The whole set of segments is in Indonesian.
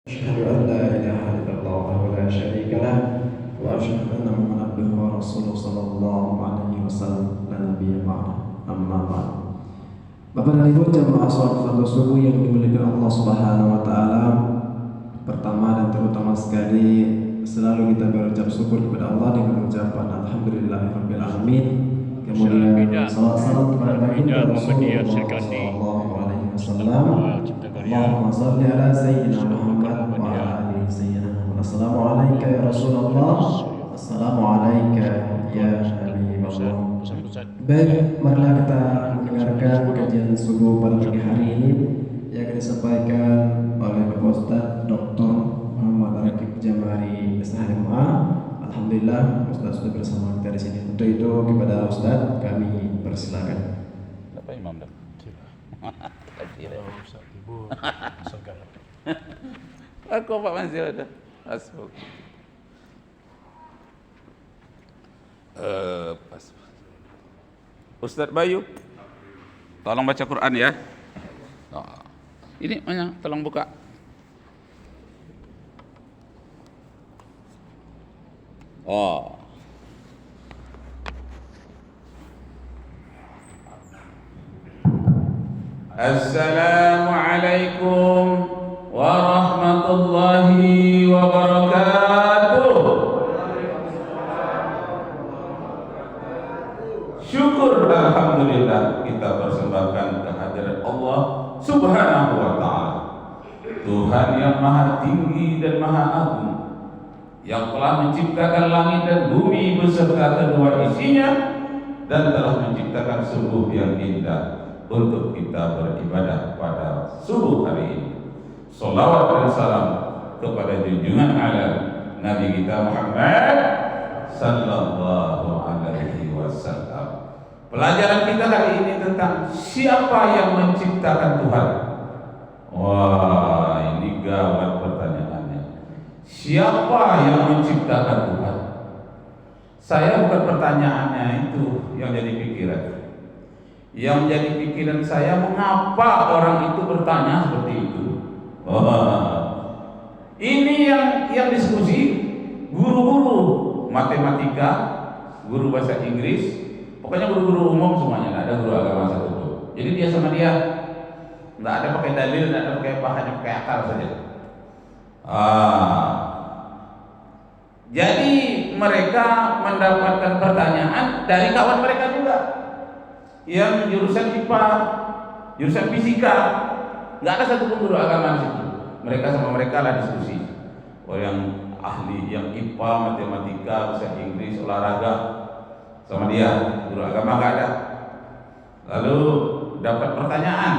أشهد أن لا إله إلا الله وحده لا شريك له وأشهد أن محمدا عبده ورسوله صلى الله عليه وسلم لا نبي بعده أما بعد. Bapak dan Ibu jamaah salat fardu subuh yang dimuliakan Allah Subhanahu wa taala. Pertama dan terutama sekali selalu kita berucap syukur kepada Allah dengan ucapan alhamdulillahirabbil alamin. Kemudian salat salam kepada baginda Rasulullah sallallahu alaihi wasallam. Allahumma shalli ala sayyidina Muhammad wa ala ali sayyidina Muhammad. Assalamu alayka ya Rasulullah. Assalamu alayka ya Habibullah. Baik, marilah kita mendengarkan kajian subuh pada pagi hari ini yang akan disampaikan oleh Bapak Ustaz Dr. Muhammad Rakib Jamari SHMA. Alhamdulillah Ustaz sudah bersama kita di sini. Untuk itu kepada Ustaz kami persilakan. Apa Imam dah? Ustaz Ibu segala. Aku Pak Manzil ada. Asbuk. Pas. Ustaz Bayu, tolong baca Quran ya. Oh. Ini mana? Tolong buka. Oh. Assalamualaikum warahmatullahi wabarakatuh. Syukur alhamdulillah kita persembahkan kehadirat Allah Subhanahu wa taala, Tuhan yang maha tinggi dan maha agung, yang telah menciptakan langit dan bumi beserta kedua isinya dan telah menciptakan subuh yang indah untuk kita beribadah pada subuh hari ini. Salawat dan salam kepada junjungan alam Nabi kita Muhammad sallallahu alaihi wasallam. Pelajaran kita hari ini tentang siapa yang menciptakan Tuhan. Wah, ini gawat pertanyaannya. Siapa yang menciptakan Tuhan? Saya bukan pertanyaannya itu yang jadi pikiran. Yang menjadi pikiran saya, mengapa orang itu bertanya seperti itu? Ini yang diskusi guru-guru matematika, guru bahasa Inggris, pokoknya guru-guru umum semuanya, tidak ada guru agama satu pun. Jadi dia sama dia, tidak ada pakai dalil, tidak ada pakai apa, hanya pakai akal saja. Jadi mereka mendapatkan pertanyaan dari kawan mereka juga, yang jurusan IPA, jurusan fisika, nggak ada satupun guru agama di situ. Mereka sama mereka lah diskusi. Oh, yang ahli, yang IPA, matematika, bahasa Inggris, olahraga, sama dia, guru agama nggak ada. Lalu dapat pertanyaan,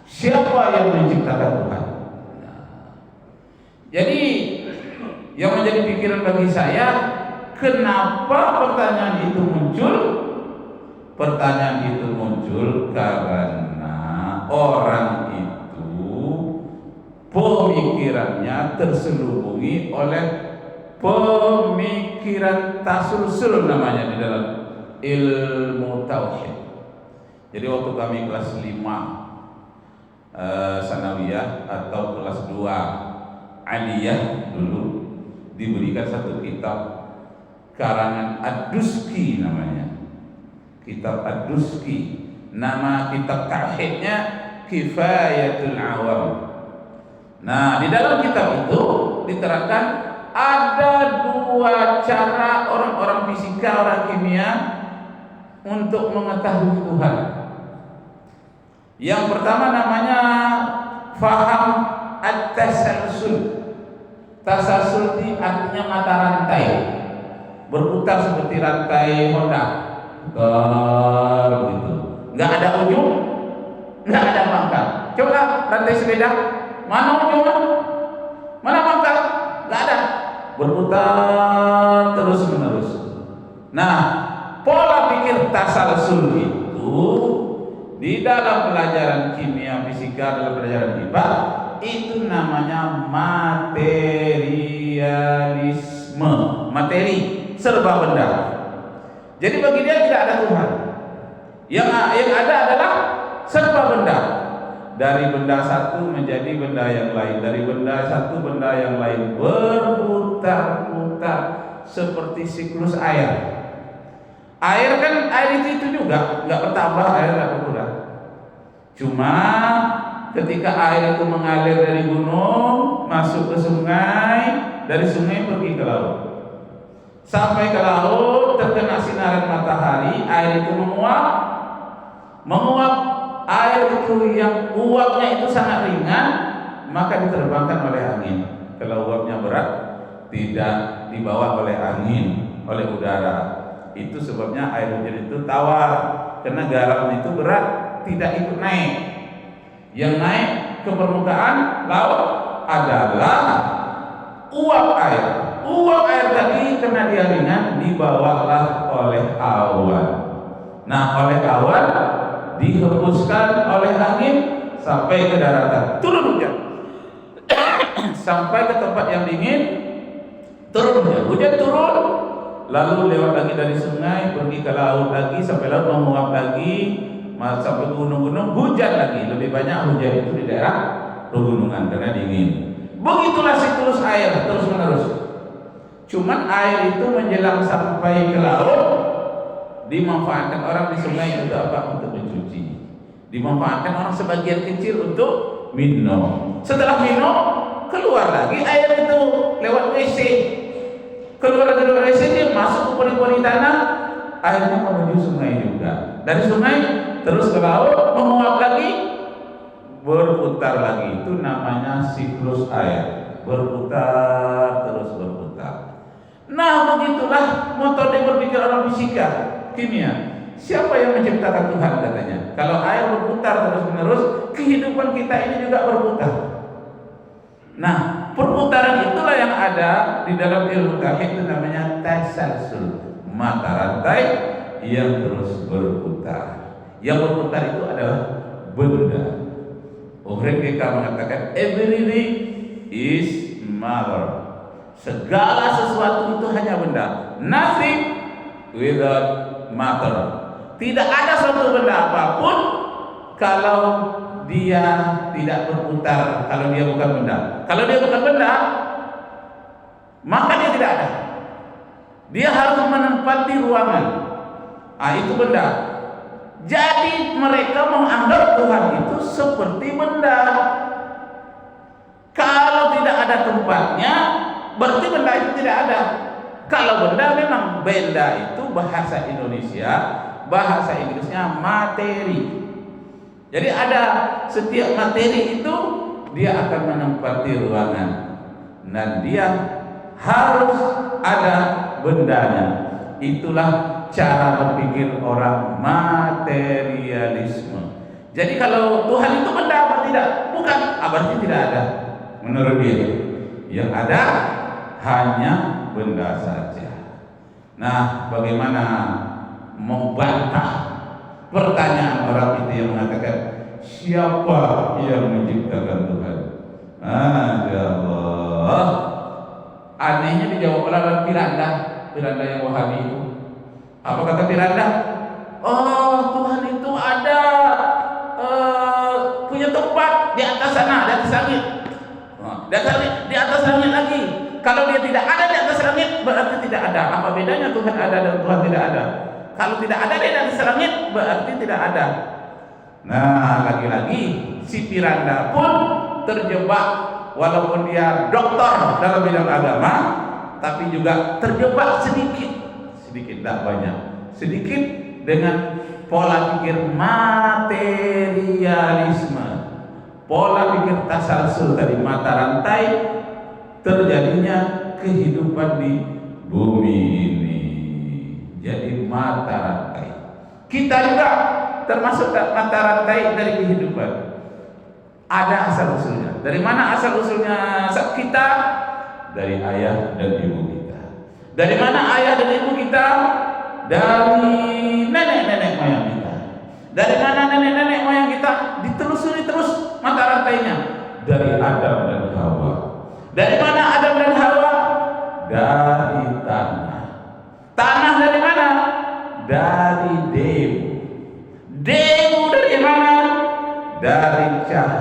siapa yang menciptakan Tuhan? Jadi yang menjadi pikiran bagi saya, kenapa pertanyaan itu muncul? Pertanyaan itu muncul karena orang itu pemikirannya terselubungi oleh pemikiran tasulsul, namanya di dalam ilmu tauhid. Jadi waktu kami kelas 5 sanawiyah atau kelas 2 aliyah dulu diberikan satu kitab karangan Ad-Duski namanya. Kitab Ad-Duski, nama kitab tauhidnya Kifayatul Awam. Nah, di dalam kitab itu diterangkan ada dua cara orang-orang fisika, orang kimia untuk mengetahui Tuhan. Yang pertama namanya faham at-tasalsul. Tasalsul ini artinya mata rantai, berputar seperti rantai Honda. Gitu. Nggak ada ujung, nggak ada pangkal. Coba rantai sepeda, mana ujungnya, mana pangkal? Nggak ada, berputar terus menerus. Nah, pola pikir tasalsul itu di dalam pelajaran kimia, fisika, dalam pelajaran IPA itu namanya materialisme, materi, serba benda. Jadi bagi dia tidak ada Tuhan. Yang ada adalah serba benda. dari benda satu menjadi benda yang lain, dari benda satu benda yang lain, berputar-putar seperti siklus air. Air kan itu juga nggak bertambah, air nggak berkurang. Cuma ketika air itu mengalir dari gunung masuk ke sungai, dari sungai pergi ke laut, sampai ke laut terkena sinaran matahari, air itu menguap. Air itu yang uapnya itu sangat ringan, maka diterbangkan oleh angin. Kalau uapnya berat, tidak dibawa oleh angin, oleh udara. Itu sebabnya air hujan itu tawar, karena garam itu berat, tidak ikut naik. Yang naik ke permukaan laut adalah uap air. Uap air tadi karena dia ringan dibawalah oleh awan. Nah, oleh awan dihembuskan oleh angin sampai ke daratan, turun hujan. Sampai ke tempat yang dingin, turun hujan. Hujan turun, lalu lewat lagi dari sungai, pergi ke laut lagi, sampai laut menguap lagi, sampai ke gunung-gunung, hujan lagi. Lebih banyak hujan itu di daerah pegunungan karena dingin. Begitulah siklus air terus menerus. Cuman air itu menjelang sampai ke laut dimanfaatkan orang di sungai untuk apa? Untuk mencuci. Dimanfaatkan orang sebagian kecil untuk minum. Setelah minum, keluar lagi air itu lewat WC. Keluar lagi dari WC, dia masuk ke pori-pori tanah, airnya menuju sungai juga. Dari sungai terus ke laut, menguap lagi, berputar lagi. Itu namanya siklus air, berputar terus berputar. Nah, begitulah metode berpikir orang fisika, kimia. Siapa yang menciptakan? Tuhan, katanya. Kalau air berputar terus menerus, kehidupan kita ini juga berputar. Nah, perputaran itulah yang ada di dalam ilmu tauhid, itu namanya tasalsul, mata rantai yang terus berputar. Yang berputar itu adalah benda. Orang kita mengatakan everything is matter. Segala sesuatu itu hanya benda. Nothing without matter. Tidak ada suatu benda apapun kalau dia tidak berputar, kalau dia bukan benda. Kalau dia bukan benda, maka dia tidak ada. Dia harus menempati ruangan. Itu benda. Jadi mereka menganggap Tuhan itu seperti benda. Kalau tidak ada tempatnya, berarti benda itu tidak ada. Kalau benda, memang benda itu bahasa Indonesia, bahasa Inggrisnya materi. Jadi ada setiap materi itu dia akan menempati ruangan dan dia harus ada bendanya. Itulah cara berpikir orang materialisme. Jadi kalau Tuhan itu benda apa tidak? Bukan, berarti tidak ada. Menurut dia, yang ada hanya benda saja. Nah, bagaimana membantah pertanyaan orang itu yang mengatakan siapa yang menciptakan Tuhan? Allah. Anehnya dijawab oleh orang Piranda yang Wahabi itu. Apa kata Piranda? Oh, Tuhan itu ada, punya tempat di atas sana, di atas langit. Di atas langit lagi. Kalau dia tidak ada di atas langit, berarti tidak ada. Apa bedanya Tuhan ada dan Tuhan tidak ada? Kalau tidak ada di atas langit, berarti tidak ada. Nah, lagi-lagi si Piranda pun terjebak, walaupun dia doktor dalam bidang agama, tapi juga terjebak sedikit, tidak banyak, sedikit dengan pola pikir materialisme, pola pikir tasalsul tadi, mata rantai terjadinya kehidupan di bumi ini. Jadi mata rantai. Kita juga termasuk mata rantai dari kehidupan. Ada asal usulnya. Dari mana asal usulnya kita? Dari ayah dan ibu kita. Dari mana ayah dan ibu kita? Dari nenek-nenek moyang kita. Dari mana nenek-nenek moyang kita? Ditelusuri terus mata rantainya. Dari Adam dan Hawa. Dari mana Adam dan Hawa? Dari tanah. Tanah dari mana? Dari debu. Debu dari mana? Dari cahaya.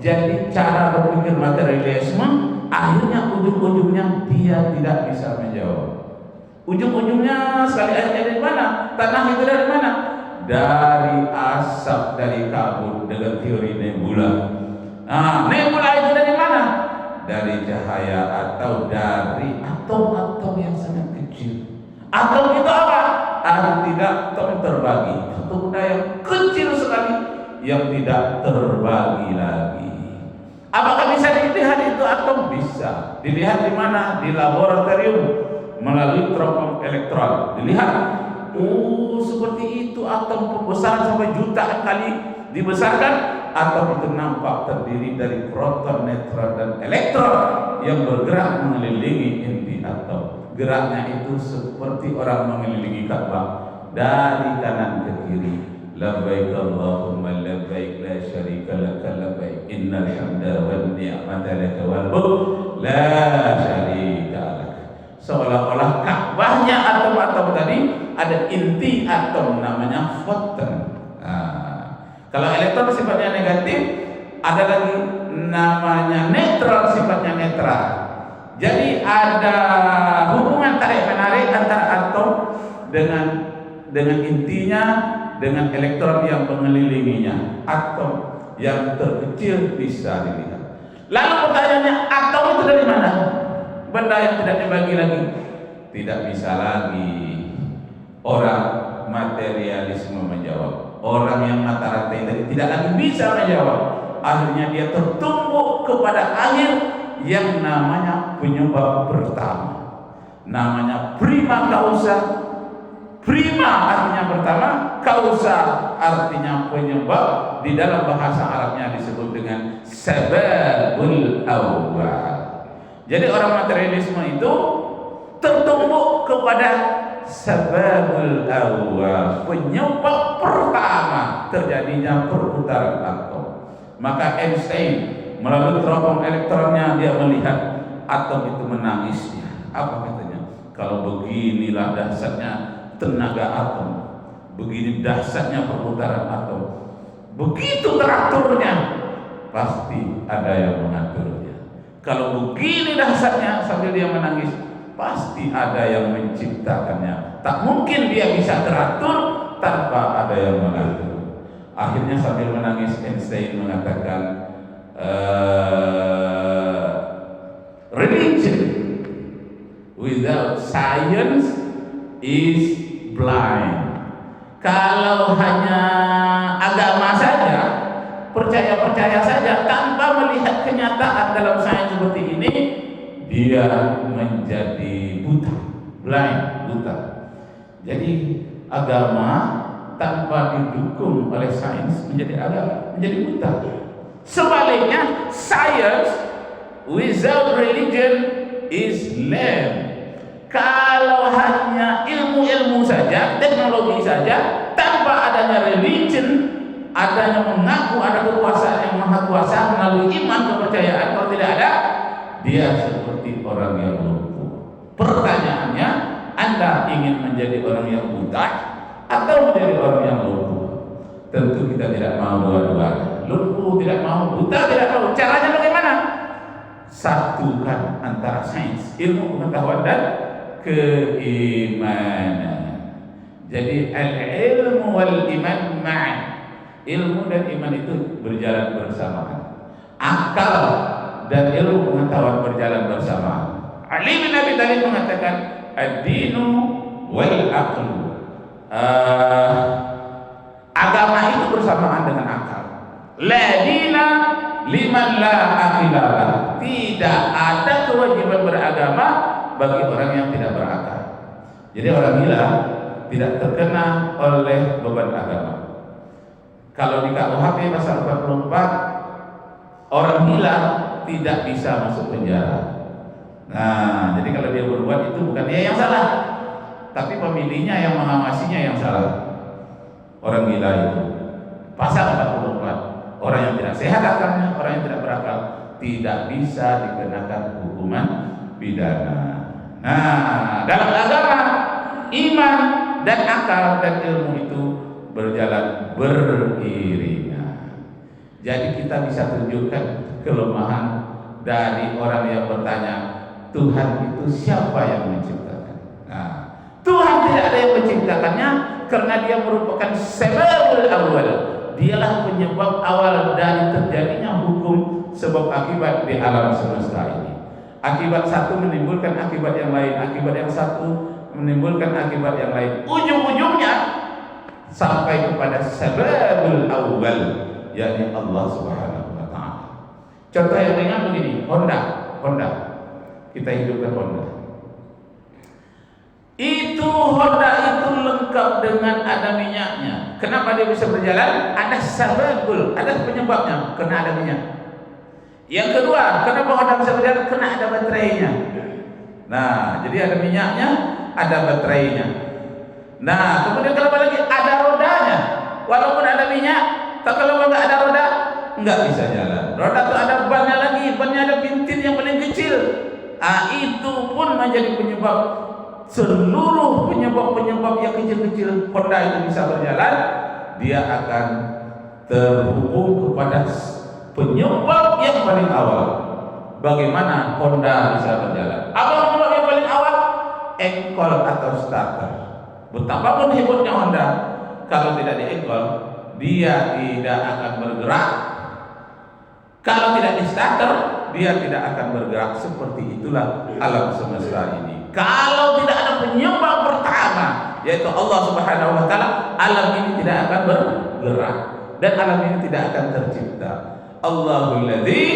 Jadi cara berpikir materialisme akhirnya ujung-ujungnya dia tidak bisa menjawab. Ujung-ujungnya sekali akhirnya dari mana? Tanah itu dari mana? Dari asap, dari kabut dengan teori nebula. Nah, nebula itu dari mana? Dari cahaya atau dari atom-atom yang sangat kecil. Atom itu apa? Arti atom terbagi. Satu benda yang kecil sekali yang tidak terbagi lagi. Apakah bisa dilihat itu atom? Bisa. Dilihat di mana? Di laboratorium melalui teropong elektron. Dilihat. Oh, seperti itu atom pembesaran sampai jutaan kali dibesarkan. Atom itu nampak terdiri dari proton, neutron, dan elektron yang bergerak mengelilingi inti atom. Geraknya itu seperti orang mengelilingi Ka'bah dari kanan ke kiri. Labbaik Allahumma labbaik la syarika laka labbaik innal hamda wan ni'mata laka wal mulk la syarika lak. Seolah-olah Ka'bahnya atom-atom tadi ada inti atom namanya foton. Kalau elektron sifatnya negatif, ada lagi namanya netral, sifatnya netral. Jadi ada hubungan tarik menarik antara atom dengan intinya, dengan elektron yang mengelilinginya. Atom yang terkecil bisa dilihat. Lalu pertanyaannya, atom itu dari mana? Benda yang tidak dibagi lagi. Tidak bisa lagi orang materialisme menjawab. Orang yang mata rantai tadi tidak lagi bisa menjawab. Akhirnya dia tertumbuk kepada akhir yang namanya penyebab pertama. Namanya prima causa. Prima artinya pertama, causa artinya penyebab. Di dalam bahasa Arabnya disebut dengan sababul awal. Jadi orang materialisme itu tertumbuk kepada sababul awal, penyebab pertama terjadinya perputaran atom. Maka Einstein melalui teropong elektronnya dia melihat atom itu menangisnya. Apa katanya? Kalau beginilah dahsyatnya tenaga atom, begini dahsyatnya perputaran atom, begitu teraturnya, pasti ada yang mengaturnya. Kalau begini dahsyatnya sambil dia menangis, pasti ada yang menciptakannya. Tak mungkin dia bisa teratur tanpa ada yang mengatur. Akhirnya sambil menangis Einstein mengatakan, religion without science is blind. Kalau hanya agama saja, percaya-percaya saja tanpa melihat kenyataan dalam sains seperti ini, dia menjadi buta, blind, buta. Jadi agama tanpa didukung oleh sains menjadi agama, menjadi buta. Sebaliknya, science without religion is lame. Kalau hanya ilmu-ilmu saja, teknologi saja, tanpa adanya religion, adanya mengaku ada kekuasaan yang maha kuasa melalui iman, kepercayaan, kalau tidak ada, dia seperti orang yang lumpuh. Pertanyaannya, Anda ingin menjadi orang yang buta atau menjadi orang yang lumpuh? Tentu kita tidak mau dua-duanya. Lumpuh tidak mau, buta tidak mau. Caranya bagaimana? Satukan antara sains, ilmu pengetahuan dan keimanan. Jadi al-ilmu wal iman ma'an. Ilmu dan iman itu berjalan bersamaan. Akal dan ilmu pengetahuan berjalan bersamaan. Ali bin Abi Thalib mengatakan ad-dinu wal aqlu. Agama itu bersamaan dengan akal. La dina liman la aqilala. Tidak ada kewajiban beragama bagi orang yang tidak berakal. Jadi orang gila tidak terkena oleh beban agama. Kalau di KUHP pasal 44, orang gila tidak bisa masuk penjara. Nah, jadi kalau dia berbuat itu bukan dia yang salah, tapi pemilihnya yang mengawasinya yang salah. Orang gila itu pasal 44, orang yang tidak sehat akalnya, orang yang tidak berakal tidak bisa dikenakan hukuman pidana. Nah, dalam agama, iman dan akal dan ilmu itu berjalan beriringan. Jadi kita bisa tunjukkan kelemahan dari orang yang bertanya, Tuhan itu siapa yang menciptakan? Nah, Tuhan tidak ada yang menciptakannya karena dia merupakan sebabul awal. Dialah penyebab awal dari terjadinya hukum sebab akibat di alam semesta ini. Akibat satu menimbulkan akibat yang lain, akibat yang satu menimbulkan akibat yang lain. Ujung-ujungnya sampai kepada sebabul awal, yakni Allah Subhanahu wa taala. Contoh yang ringan begini, Honda. Kita hidupkan Honda. Honda itu lengkap dengan ada minyaknya. Kenapa dia bisa berjalan? Ada sababul, ada penyebabnya, karena ada minyak. Yang kedua, kenapa Honda bisa berjalan? Karena ada baterainya. Nah, jadi ada minyaknya, ada baterainya. Nah, kemudian kalau lagi ada rodanya, walaupun ada minyak, tapi kalau nggak ada roda, nggak bisa jalan. Roda itu ada bannya lagi, bannya ada bintin yang paling kecil. Itu pun menjadi penyebab. Seluruh penyebab-penyebab yang kecil-kecil Honda itu bisa berjalan, dia akan terhubung kepada penyebab yang paling awal. Bagaimana Honda bisa berjalan? Apa penyebab yang paling awal? Engkol atau starter. Betapapun hebatnya Honda, kalau tidak diengkol, dia tidak akan bergerak. Kalau tidak di starter, dia tidak akan bergerak. Seperti itulah alam semesta ini. Kalau tidak ada penyebab pertama, yaitu Allah Subhanahu wa taala, alam ini tidak akan bergerak dan alam ini tidak akan tercipta. Allahul ladzi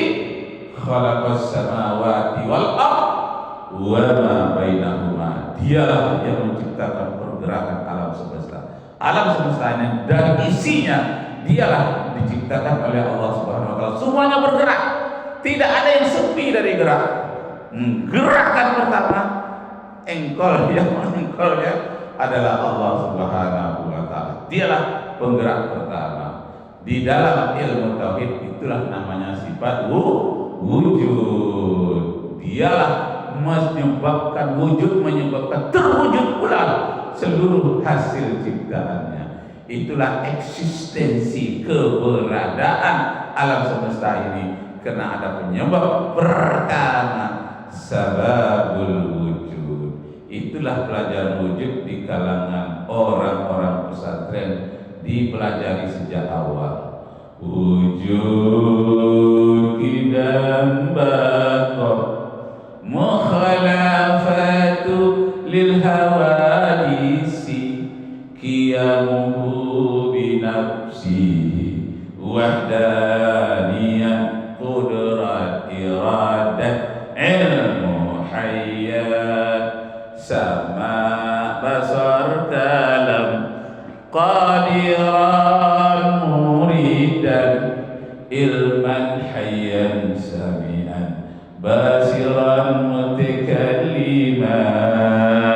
khalaqas samawati wal ardh wa ma bainahuma. Dialah yang menciptakan pergerakan alam semesta. Alam semesta ini dan isinya dialah diciptakan oleh Allah Subhanahu wa taala. Semuanya bergerak. Tidak ada yang sepi dari gerak. Gerakan pertama engkolnya adalah Allah Subhanahu wa taala. Dialah penggerak pertama. Di dalam ilmu tauhid itulah namanya sifat wujud. Dialah menyebabkan wujud, menyebabkan terwujud pula seluruh hasil ciptaannya. Itulah eksistensi keberadaan alam semesta ini karena ada penyebab pertama, sababul wujud. Itulah pelajaran wujud di kalangan orang-orang pesantren, dipelajari sejak awal. Wujud dan baqa mukhalafatu lil hawadisi qiyamuhu bi nafsihi wahdaniyah qudrat iradat ilmu hayyat sama basar kalam qadiran muridan ilman hayyan sami'an basiran mutakalliman.